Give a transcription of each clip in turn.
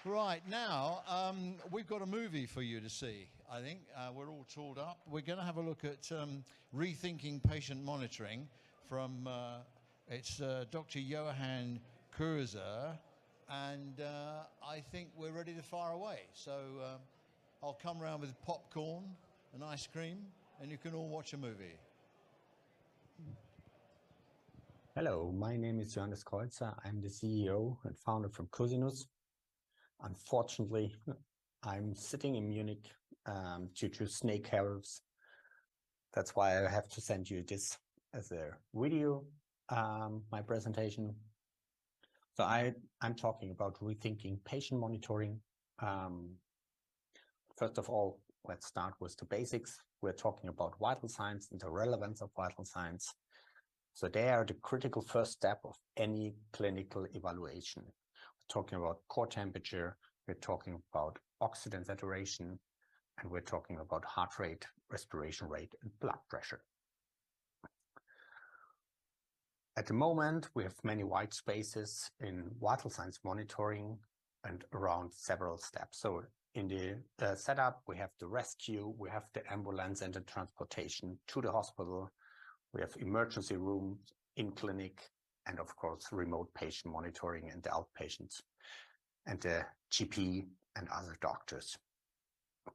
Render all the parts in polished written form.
Right, now we've got a movie for you to see, I think. We're all tooled up. We're going to have a look at Rethinking Patient Monitoring from it's Dr. Johannes Kreuzer, and I think we're ready to fire away. So I'll come round with popcorn and ice cream, and you can all watch a movie. Hello, my name is Johannes Kreuzer. I'm the CEO and founder from Cosinuss. Unfortunately, I'm sitting in Munich due to snake hairs. That's why I have to send you this as a video, my presentation. So I'm talking about rethinking patient monitoring. First of all, let's start with the basics. We're talking about vital signs and the relevance of vital signs. So they are the critical first step of any clinical evaluation. We're talking about core temperature, we're talking about oxygen saturation, and we're talking about heart rate, respiration rate, and blood pressure. At the moment, we have many white spaces in vital signs monitoring and around several steps. So in the setup, we have the rescue, we have the ambulance and the transportation to the hospital. We have emergency rooms in clinic, and of course, remote patient monitoring and the outpatients, and the GP and other doctors.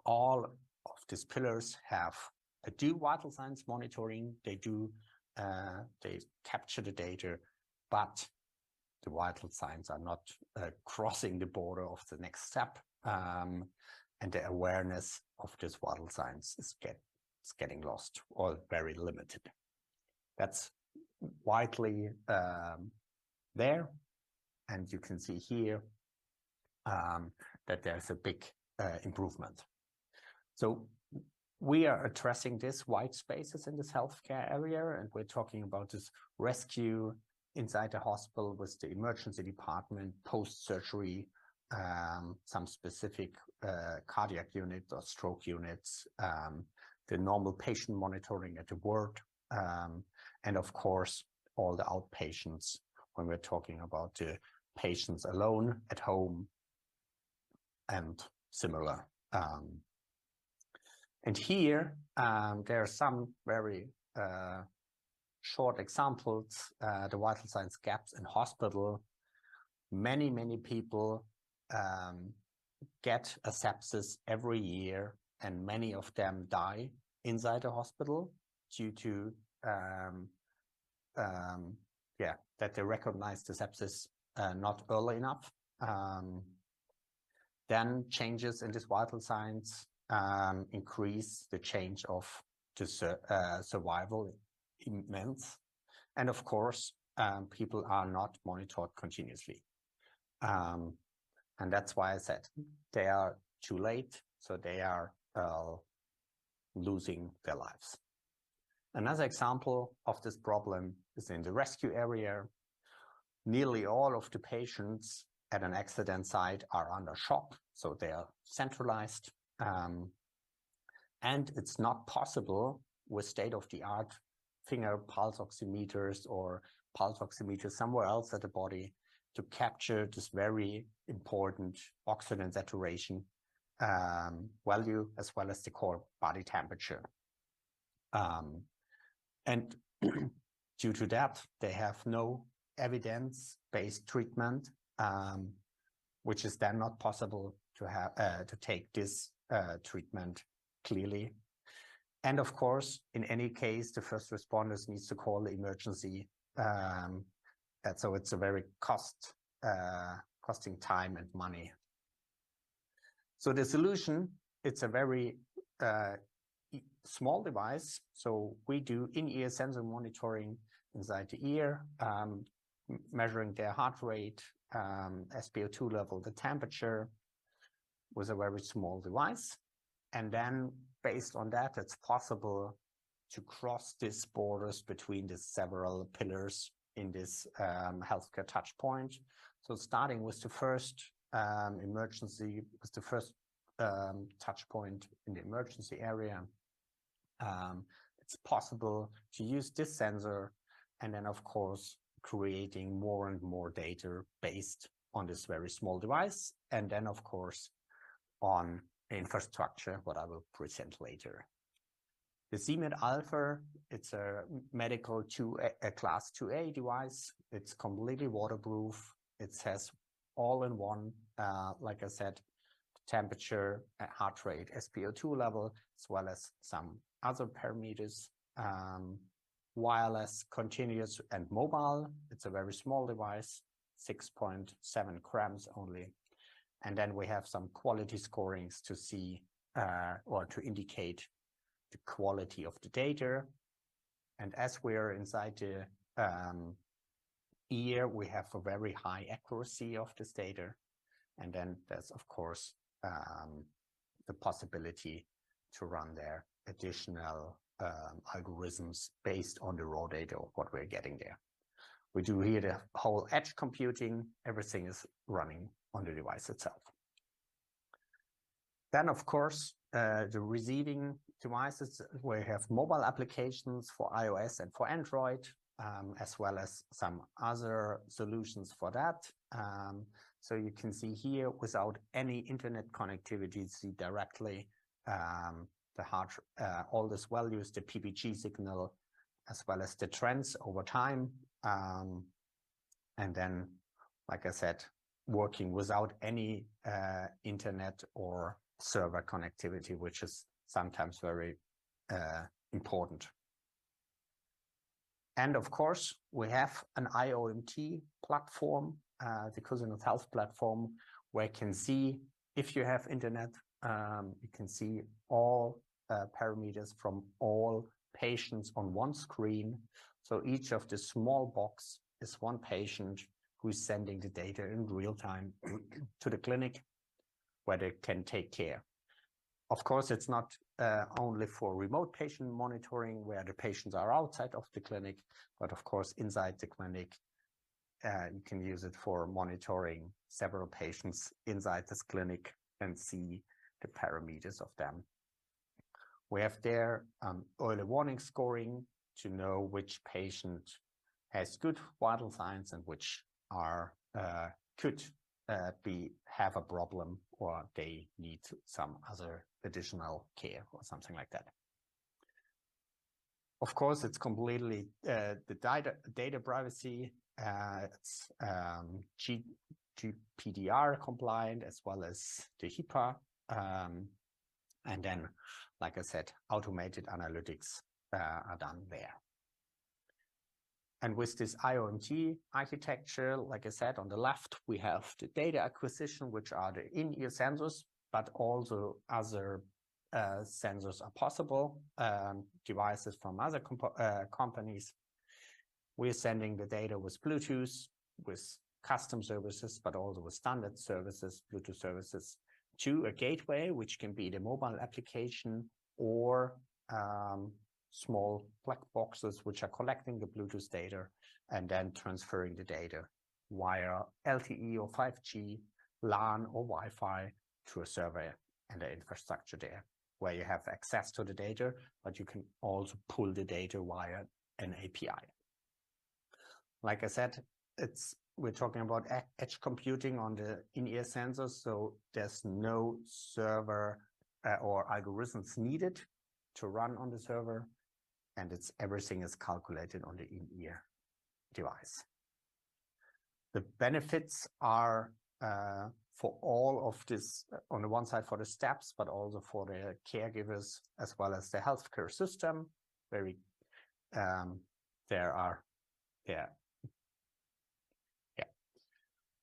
All of these pillars do vital signs monitoring. They capture the data, but the vital signs are not crossing the border of the next step, and the awareness of these vital signs is getting lost or very limited. That's widely there, and you can see here that there's a big improvement. So we are addressing these white spaces in this healthcare area, and we're talking about this rescue inside the hospital with the emergency department, post-surgery, some specific cardiac units or stroke units, the normal patient monitoring at the ward, and of course, all the outpatients when we're talking about the patients alone at home and similar. And here, there are some very short examples, the vital signs gaps in hospital. Many people get a sepsis every year, and many of them die inside the hospital due to that they recognize the sepsis not early enough. Then changes in these vital signs increase the change of the survival immense. And of course, people are not monitored continuously. And that's why I said they are too late, so they are losing their lives. Another example of this problem is in the rescue area. Nearly all of the patients at an accident site are under shock, so they are centralized. And it's not possible with state-of-the-art finger pulse oximeters or pulse oximeters somewhere else at the body to capture this very important oxygen saturation value, as well as the core body temperature. And due to that, they have no evidence-based treatment, which is then not possible to have to take this treatment clearly. And of course, in any case, the first responders needs to call the emergency. So it's a very costing time and money. So the solution, it's a very small device. So we do in-ear sensor monitoring inside the ear, measuring their heart rate, SpO2 level, the temperature, with a very small device. And then based on that, it's possible to cross these borders between the several pillars in this healthcare touch point. So starting with the first emergency, with the first touch point in the emergency area, it's possible to use this sensor, and then of course creating more and more data based on this very small device, and then of course on infrastructure, what I will present later. The CMID Alpha, it's a medical class 2A device. It's completely waterproof. It has all-in-one, like I said, temperature, heart rate, SpO2 level, as well as some other parameters. Wireless, continuous, and mobile. It's a very small device, 6.7 grams only. And then we have some quality scorings to see or to indicate the quality of the data. And as we're inside the ear, we have a very high accuracy of this data. And then there's, of course, the possibility to run there additional algorithms based on the raw data of what we're getting there. We do here the whole edge computing. Everything is running on the device itself. Then, of course, the receiving devices, we have mobile applications for iOS and for Android, as well as some other solutions for that. So you can see here, without any internet connectivity, see directly the heart, all these values, the PPG signal, as well as the trends over time. And then, like I said, working without any internet or server connectivity, which is sometimes very important. And of course, we have an IOMT platform, the Cosinuss Health platform, where you can see if you have internet, you can see all parameters from all patients on one screen. So each of the small box is one patient who is sending the data in real time to the clinic where they can take care. Of course, it's not only for remote patient monitoring where the patients are outside of the clinic, but of course, inside the clinic, you can use it for monitoring several patients inside this clinic and see the parameters of them. We have there early warning scoring to know which patient has good vital signs and which are could have a problem or they need some other additional care or something like that. Of course, it's completely the data privacy. It's GDPR compliant as well as the HIPAA. And then, like I said, automated analytics are done there. And with this IOMT architecture, like I said, on the left, we have the data acquisition, which are the in-ear sensors, but also other sensors are possible, devices from other companies. We're sending the data with Bluetooth, with custom services, but also with standard services, Bluetooth services, to a gateway, which can be the mobile application or small black boxes, which are collecting the Bluetooth data and then transferring the data via LTE or 5G, LAN or Wi-Fi to a server and the infrastructure there, where you have access to the data, but you can also pull the data via an API. Like I said, we're talking about edge computing on the in-ear sensors, so there's no server or algorithms needed to run on the server, and everything is calculated on the in-ear device. The benefits are for all of this, on the one side for the steps, but also for the caregivers as well as the healthcare system.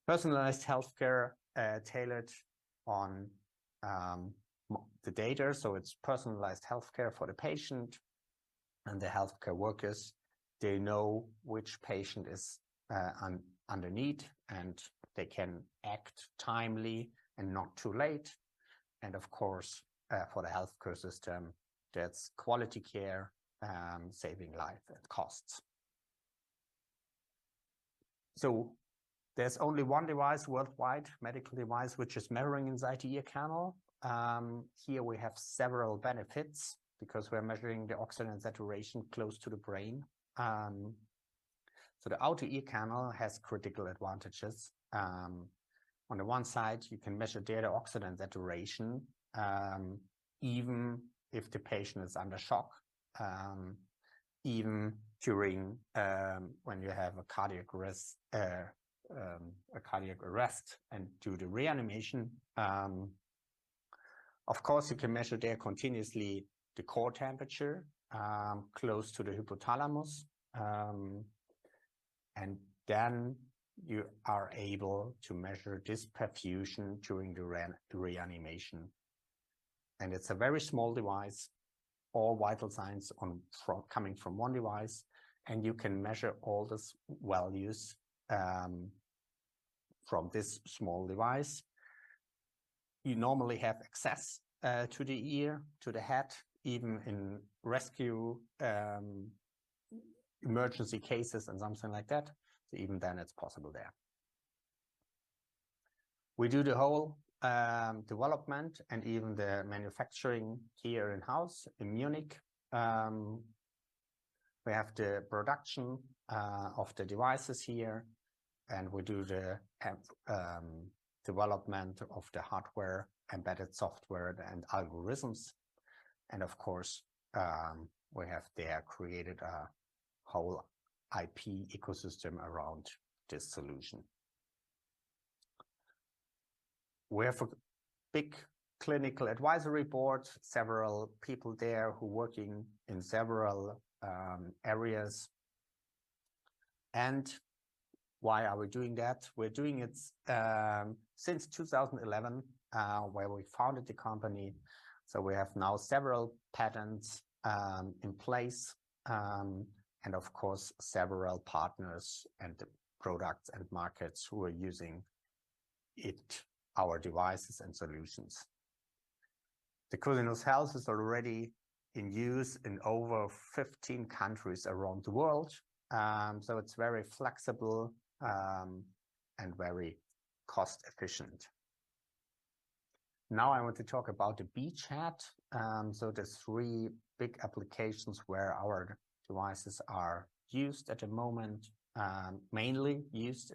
Personalized healthcare tailored on the data, so it's personalized healthcare for the patient and the healthcare workers. They know which patient is under need, and they can act timely and not too late. And of course, for the healthcare system, that's quality care, saving life and costs. So there's only one device worldwide, medical device, which is measuring inside the ear canal. Here we have several benefits because we're measuring the oxygen saturation close to the brain. So the outer ear canal has critical advantages. On the one side, you can measure their oxygen saturation, even if the patient is under shock, even during when you have a cardiac arrest, and do the reanimation. Of course, you can measure there continuously the core temperature close to the hypothalamus, and then you are able to measure this perfusion during the reanimation. And it's a very small device, all vital signs coming from one device, and you can measure all these values from this small device. You normally have access to the ear, to the head, even in rescue emergency cases and something like that. So even then it's possible there. We do the whole development and even the manufacturing here in-house in Munich. We have the production of the devices here, and we do the development of the hardware, embedded software, and algorithms. And of course, we have there created a whole IP ecosystem around this solution. We have a big clinical advisory board, several people there who are working in several areas. And why are we doing that? We're doing it since 2011, where we founded the company. So we have now several patents in place, and of course, several partners and products and markets who are using our devices and solutions. The Cosinuss Health is already in use in over 15 countries around the world. So it's very flexible and very cost efficient. Now I want to talk about the beachhead. So the three big applications where our devices are used at the moment, mainly used.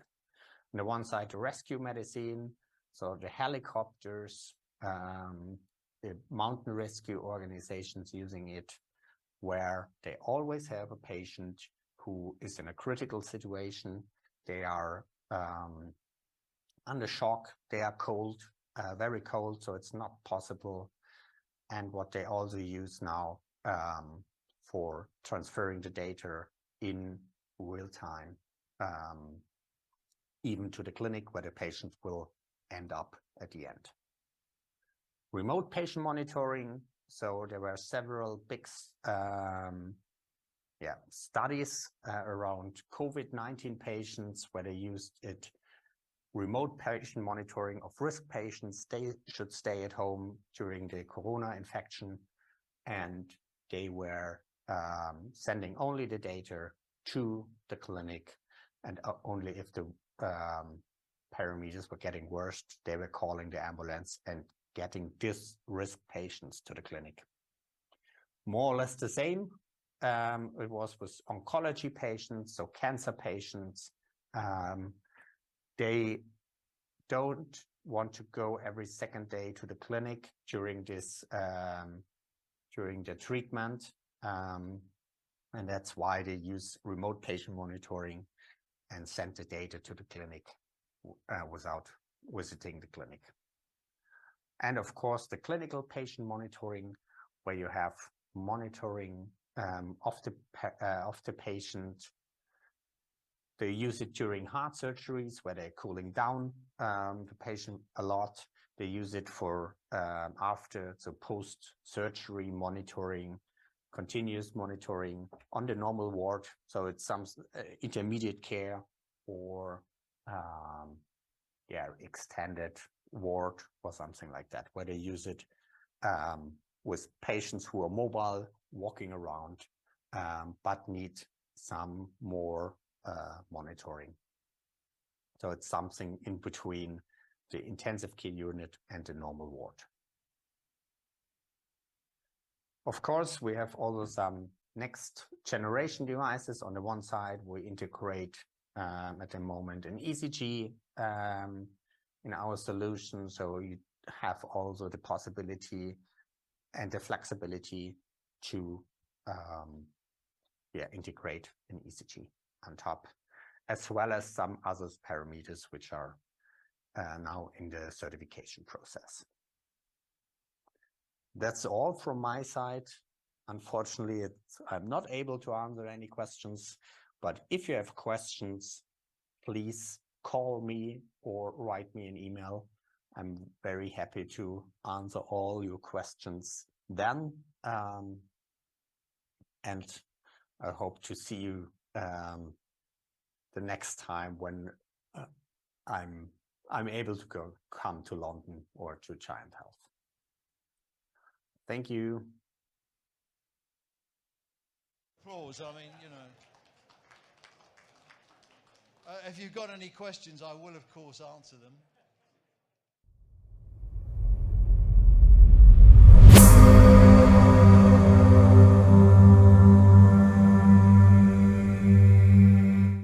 On the one side, the rescue medicine, so the helicopters, the mountain rescue organizations using it, where they always have a patient who is in a critical situation. They are under shock, they are cold, very cold, so it's not possible. And what they also use now for transferring the data in real time, even to the clinic where the patient will end up at the end. Remote patient monitoring. So there were several big studies around COVID-19 patients where they used it. Remote patient monitoring of risk patients. They should stay at home during the corona infection, and they were sending only the data to the clinic, and only if the parameters were getting worse, they were calling the ambulance and getting these risk patients to the clinic. More or less the same. It was with oncology patients, so cancer patients. They don't want to go every second day to the clinic during this during the treatment, and that's why they use remote patient monitoring and send the data to the clinic without visiting the clinic. And of course, the clinical patient monitoring, where you have monitoring of the patient. They use it during heart surgeries where they're cooling down the patient a lot. They use it for after, so post-surgery monitoring, continuous monitoring on the normal ward. So it's some intermediate care or extended ward or something like that, where they use it with patients who are mobile, walking around, but need some more monitoring. So it's something in between the intensive care unit and the normal ward. Of course, we have also some next generation devices. On the one side, we integrate at the moment an ECG in our solution. So you have also the possibility and the flexibility to integrate an ECG on top, as well as some other parameters which are now in the certification process. That's all from my side. Unfortunately, I'm not able to answer any questions, but if you have questions, please call me or write me an email. I'm very happy to answer all your questions then. And I hope to see you the next time when I'm able to come to London or to Giant Health. Thank you. Applause. I mean, you know, if you've got any questions, I will, of course, answer them.